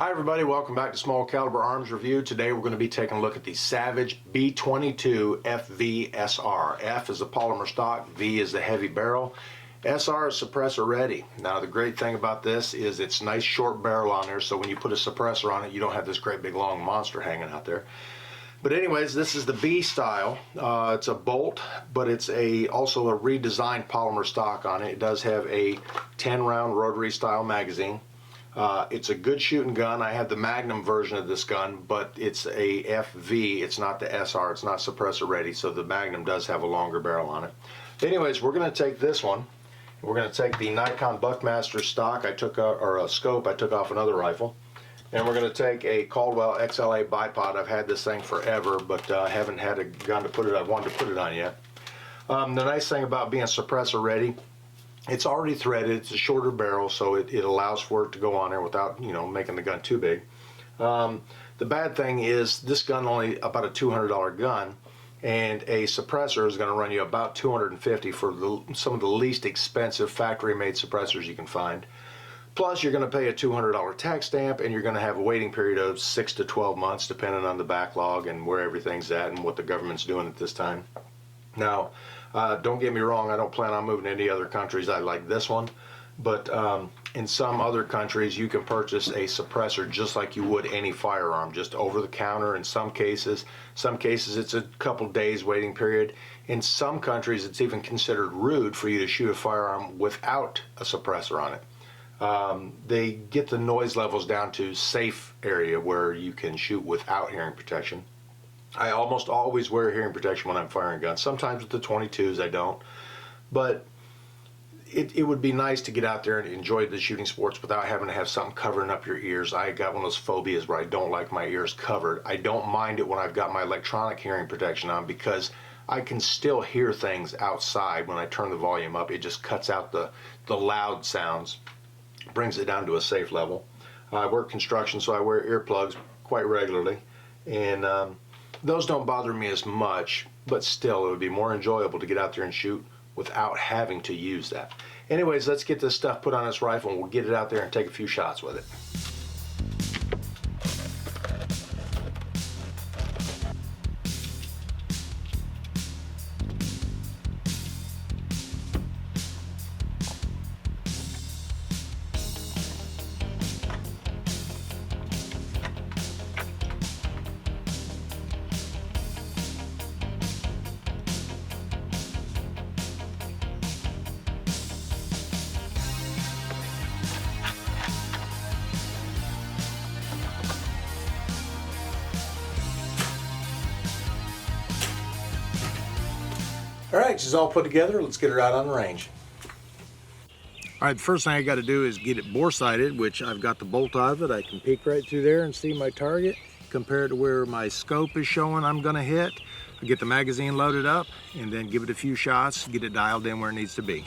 Hi everybody, welcome back to Small Caliber Arms Review. Today we're going to be taking a look at the Savage B22 FVSR. F is the polymer stock, V is the heavy barrel, SR is suppressor ready. Now the great thing about this is it's nice short barrel on there, so when you put a suppressor on it you don't have this great big long monster hanging out there. But anyways, this is the B style. It's a bolt, but it's also a redesigned polymer stock on it. It does have a 10 round rotary style magazine. It's a good shooting gun. I have the Magnum version of this gun, but it's a FV. It's not the SR. It's not suppressor ready, so the Magnum does have a longer barrel on it. Anyways, we're going to take this one. We're going to take the Nikon Buckmaster stock I took or a scope I took off another rifle, and we're going to take a Caldwell XLA bipod. I've had this thing forever, but I haven't had a gun to put it. I wanted to put it on yet. The nice thing about being suppressor ready, it's already threaded. It's a shorter barrel, so it allows for it to go on there without, making the gun too big. The bad thing is this gun only about a $200 gun, and a suppressor is going to run you about $250 for some of the least expensive factory-made suppressors you can find. Plus, you're going to pay a $200 tax stamp, and you're going to have a waiting period of 6 to 12 months, depending on the backlog and where everything's at and what the government's doing at this time. Now, don't get me wrong, I don't plan on moving to any other countries. I like this one, but in some other countries you can purchase a suppressor just like you would any firearm, just over the counter. In some cases it's a couple days waiting period. In some countries it's even considered rude for you to shoot a firearm without a suppressor on it. They get the noise levels down to safe area where you can shoot without hearing protection. I almost always wear hearing protection when I'm firing guns. Sometimes with the 22s I don't, but it would be nice to get out there and enjoy the shooting sports without having to have something covering up your ears. I got one of those phobias where I don't like my ears covered. I don't mind it when I've got my electronic hearing protection on, because I can still hear things outside when I turn the volume up. It just cuts out the loud sounds, brings it down to a safe level. I work construction, so I wear earplugs quite regularly, and those don't bother me as much, but still it would be more enjoyable to get out there and shoot without having to use that. Anyways, let's get this stuff put on this rifle and we'll get it out there and take a few shots with it. Alright, she's all put together. Let's get her out on the range. Alright, the first thing I got to do is get it bore sighted, which I've got the bolt out of it. I can peek right through there and see my target compared to where my scope is showing I'm going to hit. I get the magazine loaded up and then give it a few shots, get it dialed in where it needs to be.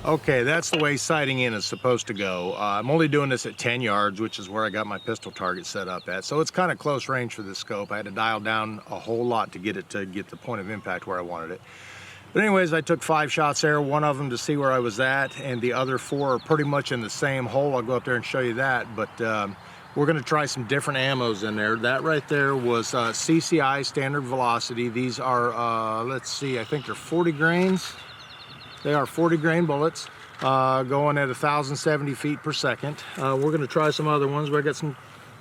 Okay, that's the way sighting in is supposed to go. I'm only doing this at 10 yards, which is where I got my pistol target set up at. So it's kind of close range for this scope. I had to dial down a whole lot to get the point of impact where I wanted it. But anyways, I took 5 shots there, one of them to see where I was at, and the other 4 are pretty much in the same hole. I'll go up there and show you that. But We're going to try some different ammos in there. That right there was CCI standard velocity. These are, let's see, I think they're 40 grains. They are 40 grain bullets going at 1,070 feet per second. We're going to try some other ones. I got some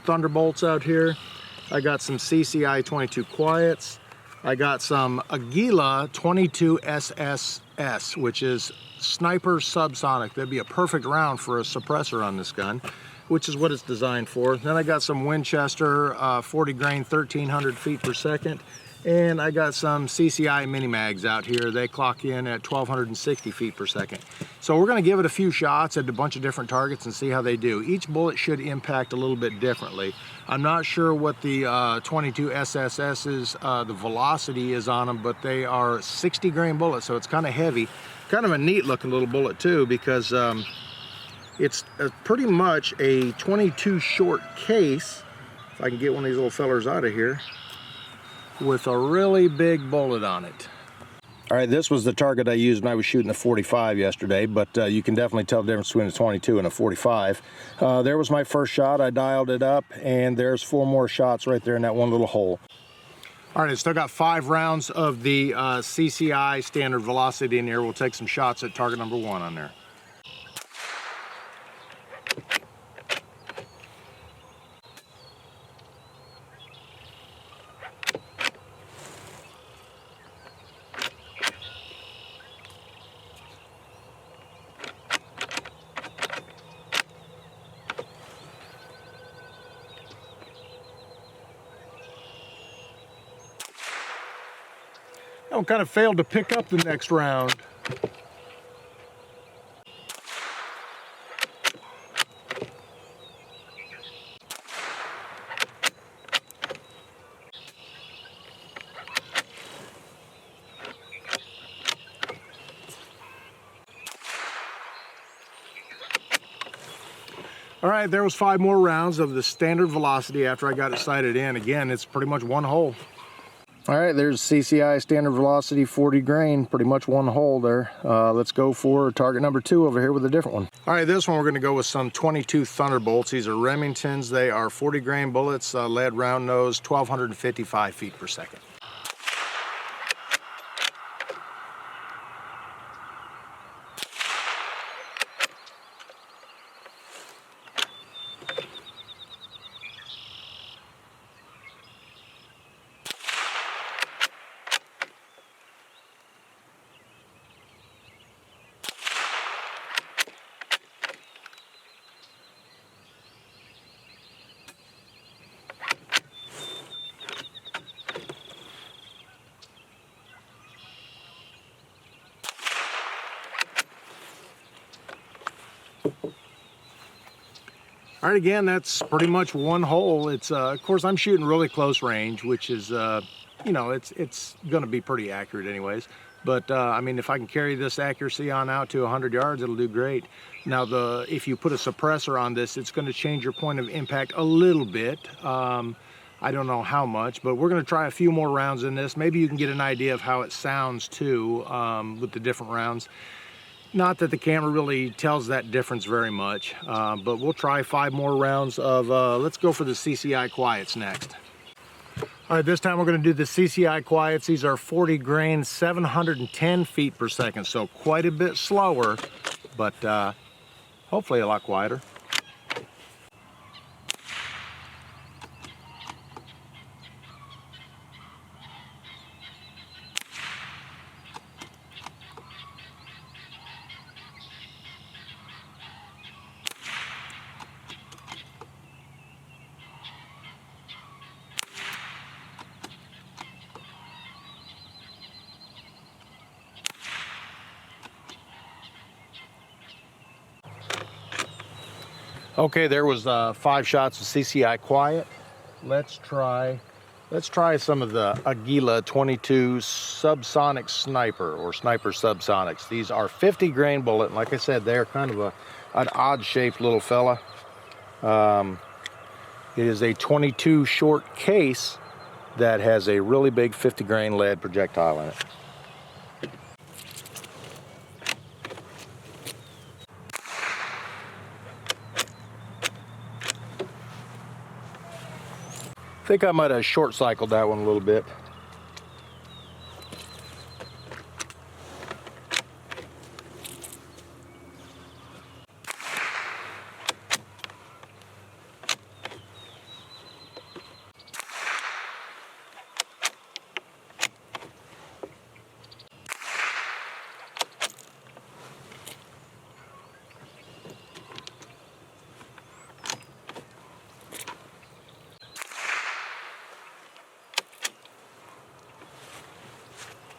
Thunderbolts out here. I got some CCI 22 Quiets. I got some Aguila 22 SSS, which is sniper subsonic. That'd be a perfect round for a suppressor on this gun, which is what it's designed for. Then I got some Winchester 40 grain 1,300 feet per second. And I got some CCI mini mags out here. They clock in at 1,260 feet per second. So we're gonna give it a few shots at a bunch of different targets and see how they do. Each bullet should impact a little bit differently. I'm not sure what the 22 SSS's, the velocity is on them, but they are 60 grain bullets, so it's kind of heavy. Kind of a neat looking little bullet too, because it's pretty much a 22 short case. If I can get one of these little fellers out of here, with a really big bullet on it. All right, this was the target I used when I was shooting a 45 yesterday, but you can definitely tell the difference between a 22 and a 45. There was my first shot. I dialed it up, and there's 4 more shots right there in that one little hole. All right, I still got 5 rounds of the CCI standard velocity in here. We'll take some shots at target number 1 on there. I kind of failed to pick up the next round. All right, there was 5 more rounds of the standard velocity after I got it sighted in. Again, it's pretty much one hole. All right, there's CCI standard velocity 40 grain, pretty much one hole there. Let's go for target number 2 over here with a different one. All right, this one we're gonna go with some 22 Thunderbolts. These are Remingtons. They are 40 grain bullets, lead round nose, 1,255 feet per second. All right, again, that's pretty much one hole. It's of course I'm shooting really close range, which is you know, it's going to be pretty accurate anyways. But I mean, if I can carry this accuracy on out to 100 yards, it'll do great. Now, if you put a suppressor on this, it's going to change your point of impact a little bit. I don't know how much, but we're going to try a few more rounds in this. Maybe you can get an idea of how it sounds too with the different rounds. Not that the camera really tells that difference very much, but we'll try 5 more rounds of, let's go for the CCI Quiets next. All right, this time we're going to do the CCI Quiets. These are 40 grain, 710 feet per second, so quite a bit slower, but hopefully a lot quieter. Okay, there was 5 shots of CCI Quiet. Let's try some of the Aguila 22 subsonic sniper or sniper subsonics. These are 50 grain bullet, and like I said, they're kind of an odd shaped little fella. It is a 22 short case that has a really big 50 grain lead projectile in it. I think I might have short cycled that one a little bit.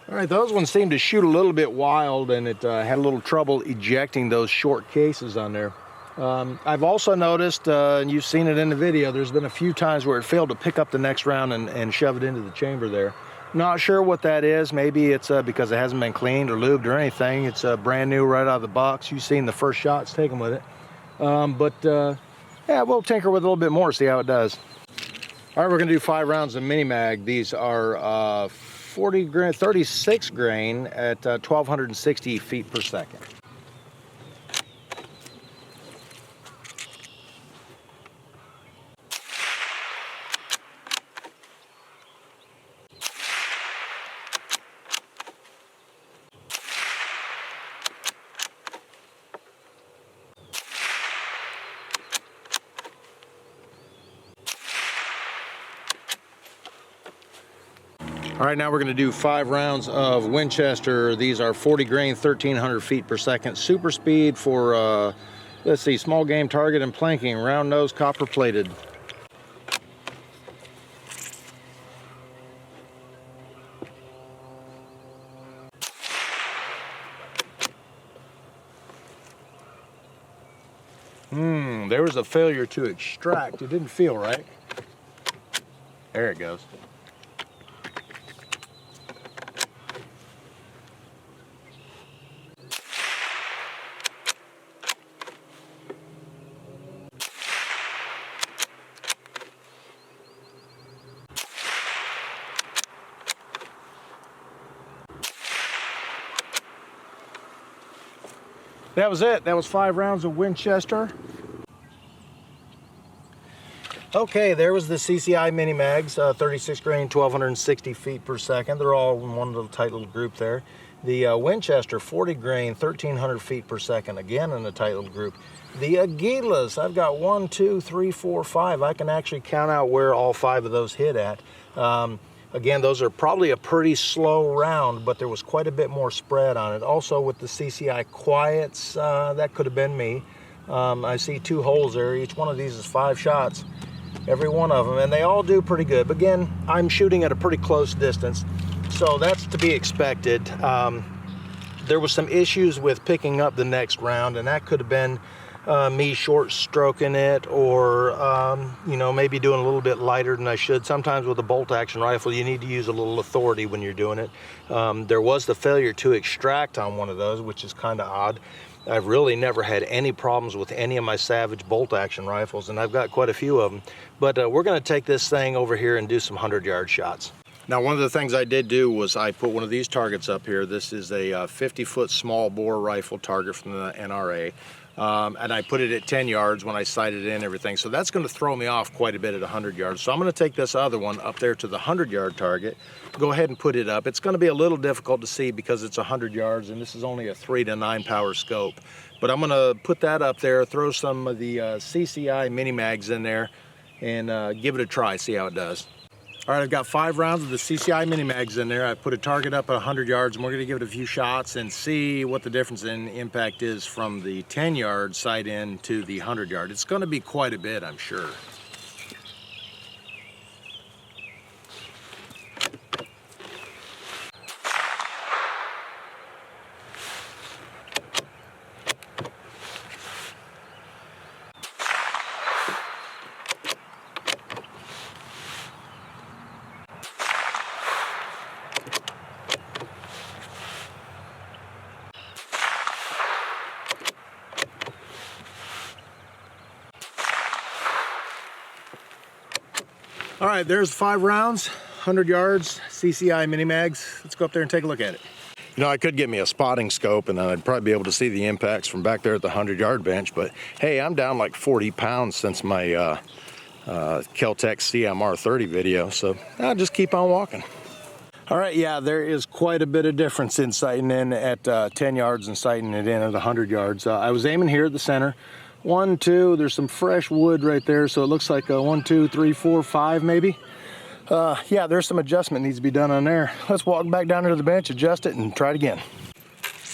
All right, those ones seemed to shoot a little bit wild, and it had a little trouble ejecting those short cases on there. I've also noticed, and you've seen it in the video, there's been a few times where it failed to pick up the next round and shove it into the chamber there. Not sure what that is. Maybe it's because it hasn't been cleaned or lubed or anything. It's brand new right out of the box. You've seen the first shots taken with it. Yeah, we'll tinker with it a little bit more, see how it does. All right, we're gonna do 5 rounds of mini mag. These are 36 grain at 1,260 feet per second. All right, now we're going to do 5 rounds of Winchester. These are 40 grain, 1,300 feet per second. Super speed for, let's see, small game target and planking. Round nose, copper plated. There was a failure to extract. It didn't feel right. There it goes. That was it. That was 5 rounds of Winchester. Okay, there was the CCI mini mags, 36 grain, 1,260 feet per second. They're all in one little tight little group there. The Winchester 40 grain, 1,300 feet per second, again in a tight little group. The Aguilas, I've got 1, 2, 3, 4, 5. I can actually count out where all 5 of those hit at. Again, those are probably a pretty slow round, but there was quite a bit more spread on it. Also with the CCI quiets, that could have been me. I see 2 holes there. Each one of these is 5 shots, every one of them, and they all do pretty good. But again, I'm shooting at a pretty close distance, so that's to be expected. There was some issues with picking up the next round, and that could have been me short stroking it, or you know, maybe doing a little bit lighter than I should. Sometimes with a bolt action rifle you need to use a little authority when you're doing it. There was the failure to extract on one of those, which is kind of odd. I've really never had any problems with any of my Savage bolt action rifles, and I've got quite a few of them. But we're going to take this thing over here and do some 100-yard shots. Now, one of the things I did do was I put one of these targets up here. This is a 50-foot small bore rifle target from the NRA. And I put it at 10 yards when I sighted it and everything. So that's going to throw me off quite a bit at 100 yards. So I'm going to take this other one up there to the 100-yard target, go ahead and put it up. It's going to be a little difficult to see because it's 100 yards and this is only a 3 to 9 power scope. But I'm going to put that up there, throw some of the CCI mini mags in there, and give it a try, see how it does. All right, I've got 5 rounds of the CCI mini mags in there. I put a target up at 100 yards, and we're going to give it a few shots and see what the difference in impact is from the 10-yard sight in to the 100-yard. It's going to be quite a bit, I'm sure. All right, there's 5 rounds, 100 yards, CCI mini mags. Let's go up there and take a look at it. You know, I could get me a spotting scope and then I'd probably be able to see the impacts from back there at the 100-yard bench, but hey, I'm down like 40 pounds since my Kel-Tec CMR 30 video, so I'll just keep on walking. All right, yeah, there is quite a bit of difference in sighting in at 10 yards and sighting it in at 100 yards. I was aiming here at the center. 1, 2, there's some fresh wood right there, so it looks like 1, 2, 3, 4, 5 maybe. Yeah, there's some adjustment needs to be done on there. Let's walk back down to the bench, adjust it, and try it again.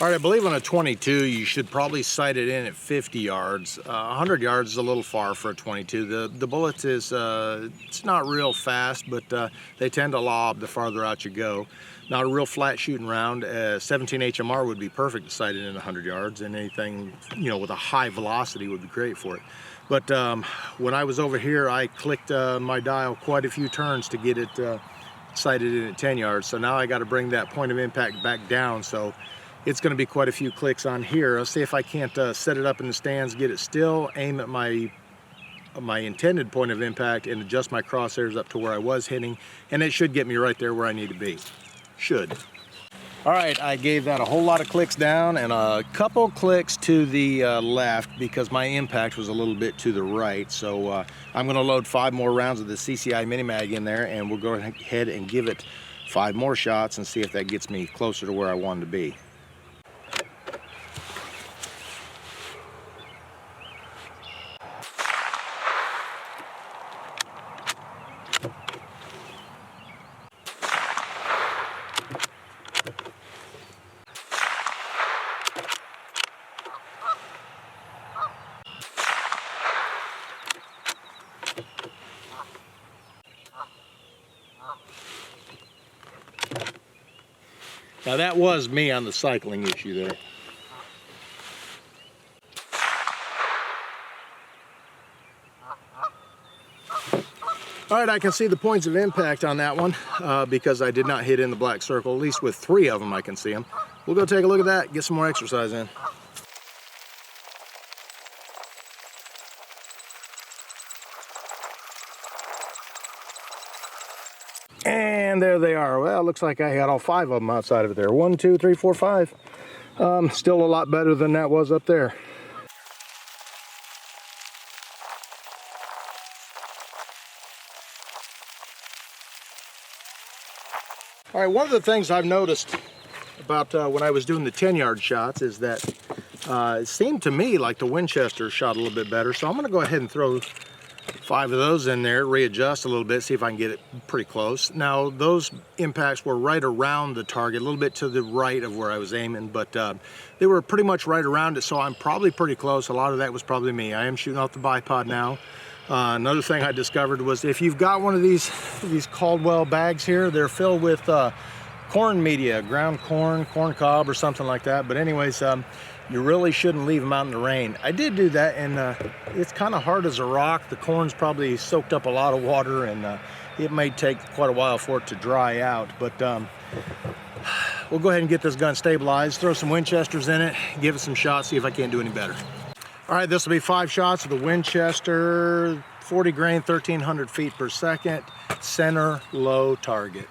All right, I believe on a 22, you should probably sight it in at 50 yards. 100 yards is a little far for a 22. The bullet is, it's not real fast, but they tend to lob the farther out you go. Not a real flat shooting round. 17 HMR would be perfect to sight it in 100 yards, and anything, you know, with a high velocity would be great for it. But when I was over here, I clicked my dial quite a few turns to get it sighted in at 10 yards. So now I got to bring that point of impact back down. So it's going to be quite a few clicks on here. I'll see if I can't set it up in the stands, get it still, aim at my intended point of impact, and adjust my crosshairs up to where I was hitting, and it should get me right there where I need to be. Should. All right, I gave that a whole lot of clicks down and a couple clicks to the left because my impact was a little bit to the right. So I'm going to load 5 more rounds of the CCI Mini Mag in there, and we'll go ahead and give it 5 more shots and see if that gets me closer to where I wanted to be. Now that was me on the cycling issue there. All right, I can see the points of impact on that one because I did not hit in the black circle. At least with 3 of them I can see them. We'll go take a look at that, get some more exercise in. And there they are. Well, it looks like I had all 5 of them outside of it there. 1, 2, 3, 4, 5. Still a lot better than that was up there. All right, one of the things I've noticed about when I was doing the 10-yard shots is that it seemed to me like the Winchester shot a little bit better. So I'm going to go ahead and throw 5 of those in there, readjust a little bit, see if I can get it pretty close. Now, those impacts were right around the target, a little bit to the right of where I was aiming, but they were pretty much right around it, so I'm probably pretty close. A lot of that was probably me. I am shooting off the bipod now. Another thing I discovered was if you've got one of these Caldwell bags here, they're filled with corn media, ground corn, corn cob, or something like that. But anyways, you really shouldn't leave them out in the rain. I did do that, and it's kind of hard as a rock. The corn's probably soaked up a lot of water, and it may take quite a while for it to dry out. But we'll go ahead and get this gun stabilized, throw some Winchesters in it, give it some shots, see if I can't do any better. All right, this will be 5 shots of the Winchester, 40 grain, 1,300 feet per second, center low target.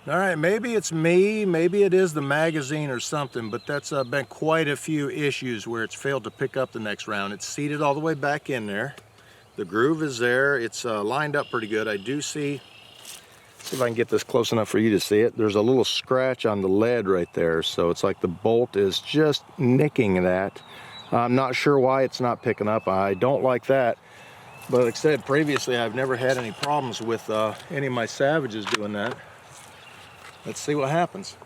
All right, maybe it's me, maybe it is the magazine or something, but that's been quite a few issues where it's failed to pick up the next round. It's seated all the way back in there. The groove is there. It's lined up pretty good. I do see if I can get this close enough for you to see it. There's a little scratch on the lead right there, so it's like the bolt is just nicking that. I'm not sure why it's not picking up. I don't like that. But like I said previously, I've never had any problems with any of my Savages doing that. Let's see what happens.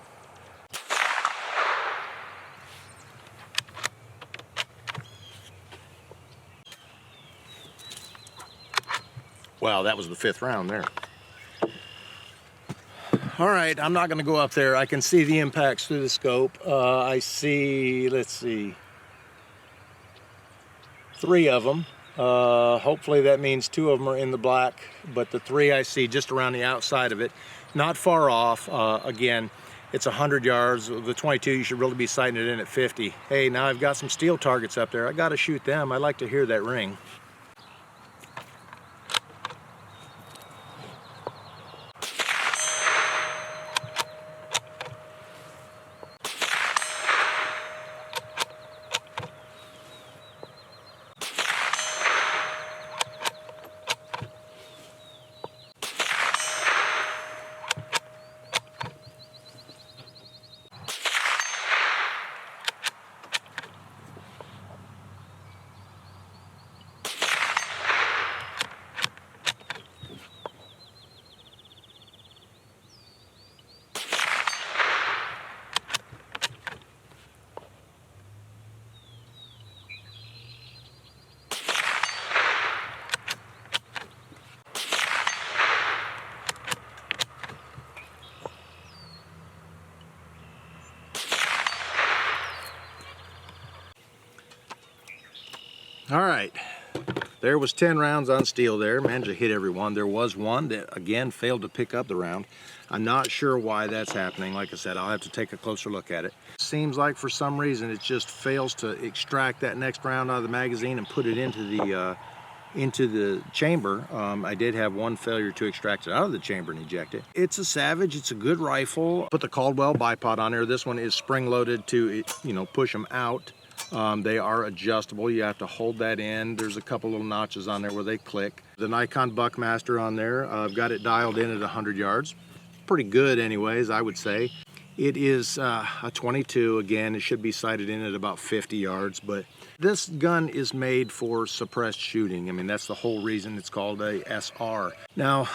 Wow, that was the 5th round there. All right, I'm not going to go up there. I can see the impacts through the scope. I see, let's see, 3 of them. Hopefully that means 2 of them are in the black, but the 3 I see just around the outside of it, not far off. Again, it's 100 yards. The 22, you should really be sighting it in at 50. Hey, now I've got some steel targets up there. I got to shoot them. I like to hear that ring. All right, there was 10 rounds on steel there. Managed to hit every one. There was one that, again, failed to pick up the round. I'm not sure why that's happening. Like I said, I'll have to take a closer look at it. Seems like for some reason it just fails to extract that next round out of the magazine and put it into the chamber. I did have one failure to extract it out of the chamber and eject it. It's a Savage. It's a good rifle. Put the Caldwell bipod on there. This one is spring-loaded to, push them out. They are adjustable. You have to hold that in. There's a couple little notches on there where they click. The Nikon Buckmaster on there, I've got it dialed in at 100 yards. Pretty good anyways, I would say. It is a 22. Again, it should be sighted in at about 50 yards, but this gun is made for suppressed shooting. I mean, that's the whole reason it's called a S.A.R. Now,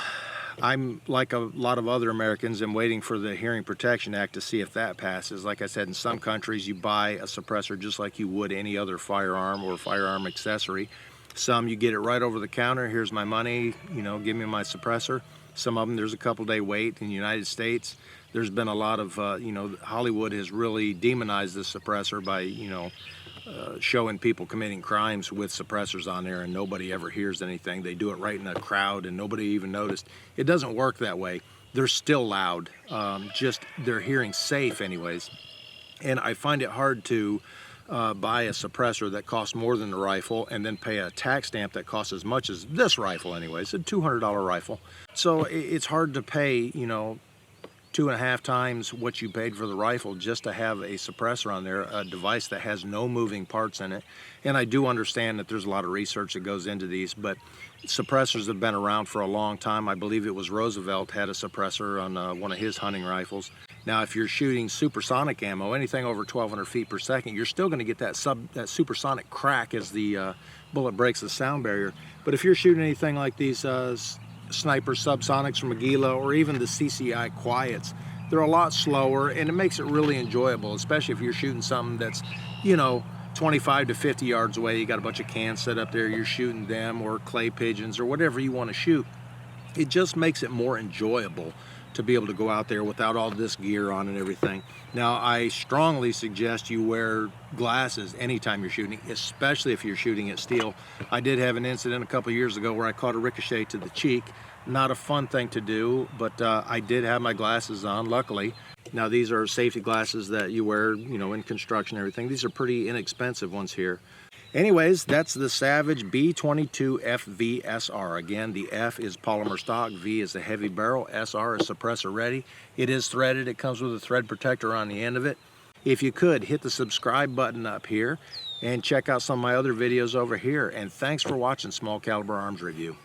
I'm like a lot of other Americans, I'm waiting for the Hearing Protection Act to see if that passes. Like I said, in some countries you buy a suppressor just like you would any other firearm or firearm accessory. Some you get it right over the counter. Here's my money, give me my suppressor. Some of them there's a couple day wait. In the United States, there's been a lot of, Hollywood has really demonized the suppressor by, showing people committing crimes with suppressors on there and nobody ever hears anything. They do it right in a crowd and nobody even noticed. It doesn't work that way. They're still loud, just they're hearing safe anyways. And I find it hard to buy a suppressor that costs more than the rifle and then pay a tax stamp that costs as much as this rifle anyways, a $200 rifle. So it's hard to pay, 2.5 times what you paid for the rifle just to have a suppressor on there, a device that has no moving parts in it. And I do understand that there's a lot of research that goes into these, but suppressors have been around for a long time. I believe it was Roosevelt had a suppressor on one of his hunting rifles. Now, if you're shooting supersonic ammo, anything over 1,200 feet per second, you're still going to get that supersonic crack as the bullet breaks the sound barrier. But if you're shooting anything like these sniper subsonics from Aguila or even the CCI quiets, they're a lot slower and it makes it really enjoyable, especially if you're shooting something that's 25 to 50 yards away. You got a bunch of cans set up there, you're shooting them, or clay pigeons or whatever you want to shoot. It just makes it more enjoyable to be able to go out there without all this gear on and everything. Now, I strongly suggest you wear glasses anytime you're shooting, especially if you're shooting at steel. I did have an incident a couple years ago where I caught a ricochet to the cheek. Not a fun thing to do, but I did have my glasses on, luckily. Now, these are safety glasses that you wear, in construction and everything. These are pretty inexpensive ones here. Anyways, that's the Savage B22 FVSR. Again, the F is polymer stock, V is a heavy barrel, SR is suppressor ready. It is threaded. It comes with a thread protector on the end of it. If you could, hit the subscribe button up here and check out some of my other videos over here. And thanks for watching Small Caliber Arms Review.